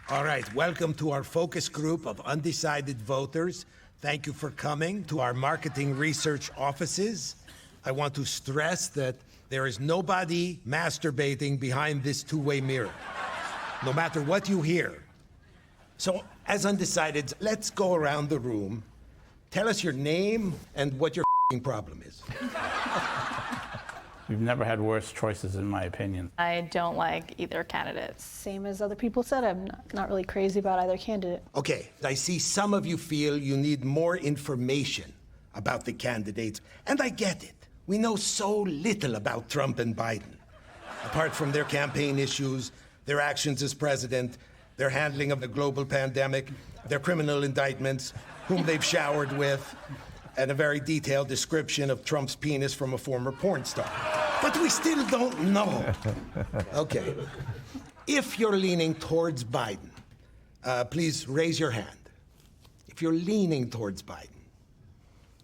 All right, welcome to our focus group of undecided voters. Thank you for coming to our marketing research offices. I want to stress that there is nobody masturbating behind this two-way mirror, no matter what you hear. So, as undecideds, let's go around the room. Tell us your name and what your problem is. We've never had worse choices, in my opinion. I don't like either candidate. Same as other people said, I'm not really crazy about either candidate. Okay, I see some of you feel you need more information about the candidates, and I get it. We know so little about Trump and Biden. Apart from their campaign issues, their actions as president, their handling of the global pandemic, their criminal indictments, whom they've showered with, and a very detailed description of Trump's penis from a former porn star. But we still don't know. Okay. If you're leaning towards Biden, please raise your hand. If you're leaning towards Biden.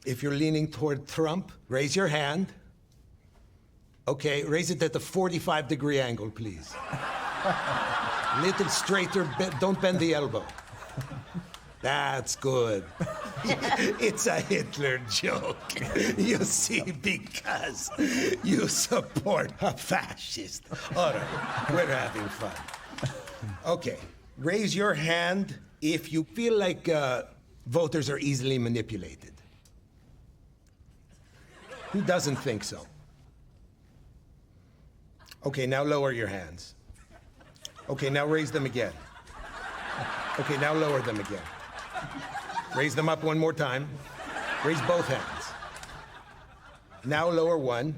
If you're leaning toward Trump, raise your hand. Okay, raise it at the 45-degree angle, please. Little straighter, don't bend the elbow. That's good. It's a Hitler joke. You see, because you support a fascist. All right, we're having fun. Okay, raise your hand if you feel like voters are easily manipulated. Who doesn't think so? Okay, now lower your hands. Okay, now raise them again. Okay, now lower them again. Raise them up one more time. Raise both hands. Now lower one.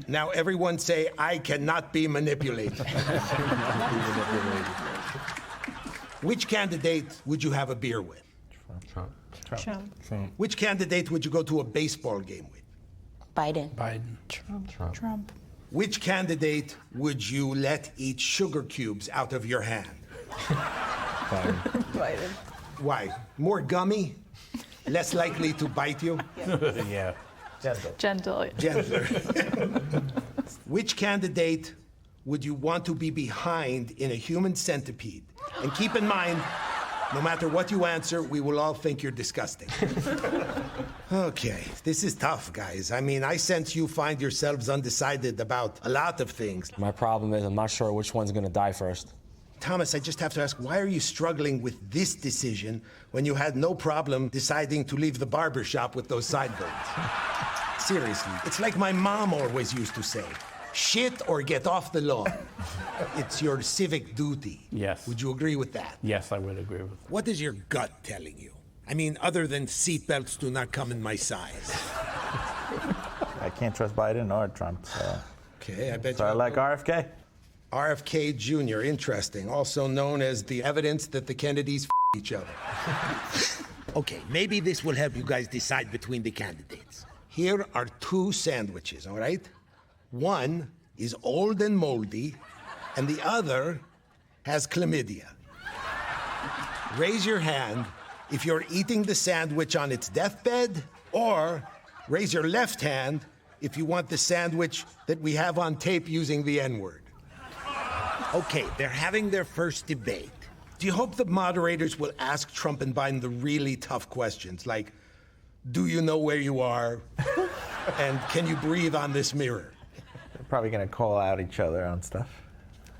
Now everyone say, I cannot be manipulated. Which candidate would you have a beer with? Trump. Which candidate would you go to a baseball game with? Biden. Trump. Which candidate would you let eat sugar cubes out of your hand? Biden. Why? More gummy? Less likely to bite you? Yeah. Gentle. Gentler. Which candidate would you want to be behind in a human centipede? And keep in mind, no matter what you answer, we will all think you're disgusting. Okay, this is tough, guys. I mean, I sense you find yourselves undecided about a lot of things. My problem is I'm not sure which one's gonna die first. Thomas, I just have to ask, why are you struggling with this decision when you had no problem deciding to leave the barber shop with those sideburns? Seriously, it's like my mom always used to say, shit or get off the lawn. It's your civic duty. Yes. Would you agree with that? Yes, I would agree with that. What is your gut telling you? I mean, other than seatbelts do not come in my size. I can't trust Biden or Trump, so. Okay, I bet So you. I like RFK. RFK Jr., interesting, also known as the evidence that the Kennedys each other. Okay, maybe this will help you guys decide between the candidates. Here are two sandwiches, all right? One is old and moldy, and the other has chlamydia. Raise your hand if you're eating the sandwich on its deathbed, or raise your left hand if you want the sandwich that we have on tape using the N-word. Okay, they're having their first debate. Do you hope the moderators will ask Trump and Biden the really tough questions, like, do you know where you are? And can you breathe on this mirror? They're probably gonna call out each other on stuff.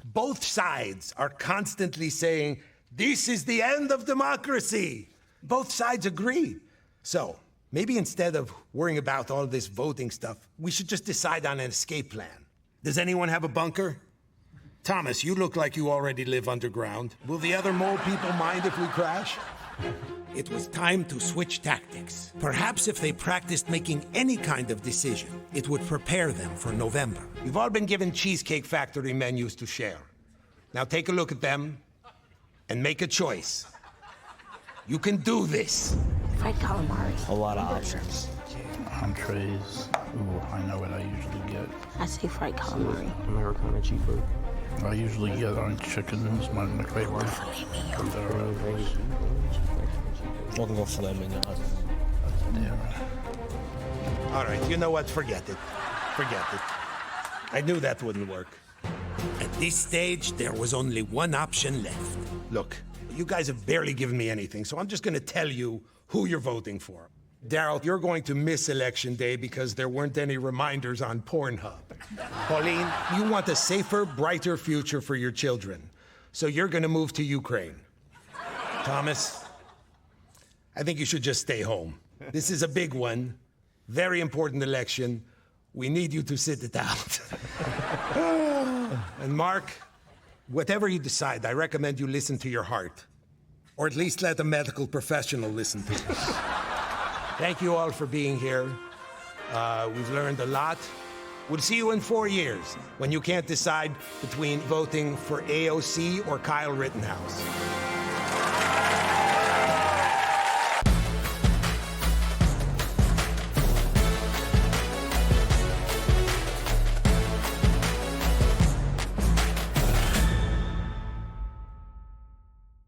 Both sides are constantly saying, this is the end of democracy. Both sides agree. So, maybe instead of worrying about all this voting stuff, we should just decide on an escape plan. Does anyone have a bunker? Thomas, you look like you already live underground. Will the other mole people mind if we crash? It was time to switch tactics. Perhaps if they practiced making any kind of decision, it would prepare them for November. You've all been given Cheesecake Factory menus to share. Now take a look at them and make a choice. You can do this. Fried calamari. A lot of options. Entrees. Ooh, I know what I usually get. I say fried calamari. Americana cheaper. I usually get on chicken. It's my favorite. We'll go filet mignon. Yeah. All right, you know what? Forget it. Forget it. I knew that wouldn't work. At this stage, there was only one option left. Look, you guys have barely given me anything, so I'm just going to tell you who you're voting for. Daryl, you're going to miss Election Day because there weren't any reminders on Pornhub. Pauline, you want a safer, brighter future for your children, so you're going to move to Ukraine. Thomas, I think you should just stay home. This is a big one, very important election. We need you to sit it out. And Mark, whatever you decide, I recommend you listen to your heart. Or at least let a medical professional listen to it. Thank you all for being here. We've learned a lot. We'll see you in 4 years when you can't decide between voting for AOC or Kyle Rittenhouse.